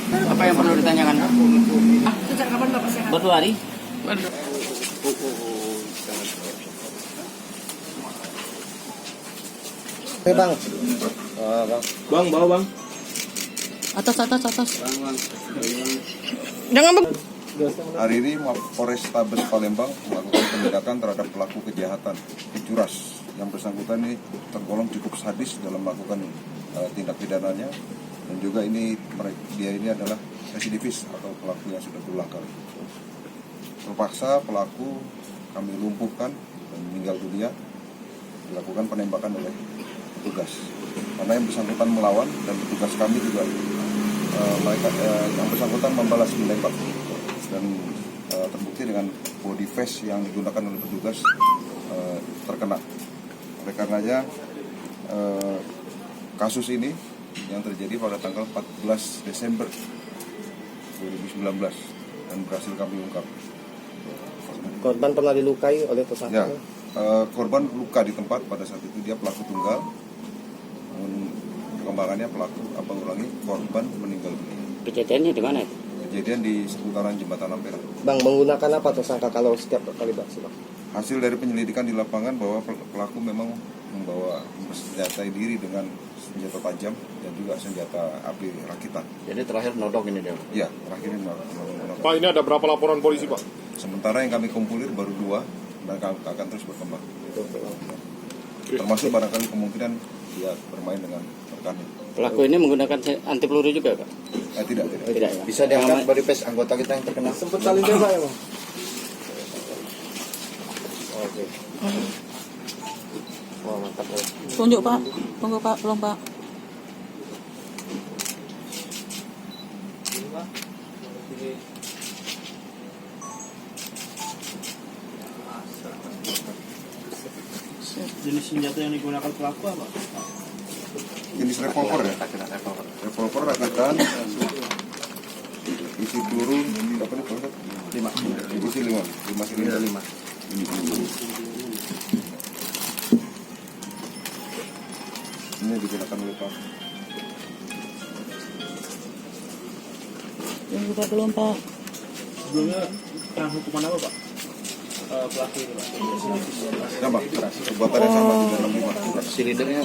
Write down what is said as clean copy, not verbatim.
Apa yang perlu ditanyakan? Sejak kapan Bapak sehat? Baru 2 hari. Oke bang. Bang, bawa bang. Atas. Jangan Bang. Hari ini Polrestabes Palembang melakukan penindakan terhadap pelaku kejahatan curas. Yang bersangkutan ini tergolong cukup sadis dalam melakukan tindak pidananya, dan juga dia ini adalah residivis atau pelaku yang sudah berulang kali. Terpaksa pelaku kami lumpuhkan dan meninggal dunia, dilakukan penembakan oleh petugas. Karena yang bersangkutan melawan dan petugas kami juga yang bersangkutan membalas menembak, dan terbukti dengan body vest yang digunakan oleh petugas terkena. Oleh karenanya kasus ini yang terjadi pada tanggal 14 Desember 2019 dan berhasil kami ungkap. Korban pernah dilukai oleh tersangka? Ya, korban luka di tempat pada saat itu, dia pelaku tunggal. Namun perkembangannya korban meninggal dunia. Kejadiannya di mana? Kejadian di seputaran Jembatan Ampera. Bang, menggunakan apa tersangka kalau setiap kali beraksi, Bang? Hasil dari penyelidikan di lapangan bahwa pelaku memang membawa senjata diri dengan senjata tajam dan juga senjata api rakitan. Jadi terakhir nodok ini dia. Ya, terakhir ini Pak, ini ada berapa laporan polisi, Pak? sementara yang kami kumpulir baru 2 dan akan terus berkembang. Termasuk barangkali kemungkinan dia bermain dengan rekannya. Pelaku ini menggunakan anti peluru juga, Pak? Tidak. Tidak ya? Bisa diangkat body pass anggota kita yang terkena. Sempat saling tembak ya, Bang? Oke. Wah, mantap ya. Tunjuk Pak. Tunggu Pak, belum Pak. Jenis senjata yang digunakan pelaku apa? Jenis revolver ya? Revolver rakitan, isi peluru berapa nih? 5. Isi 5 silinder. Ini digunakan oleh pelaku. Tunggu Pak, belum Pak. Sebelumnya kena hukuman apa, Pak? Pelaku ini, Pak? Sama, perbuatan yang sama 365. Silindernya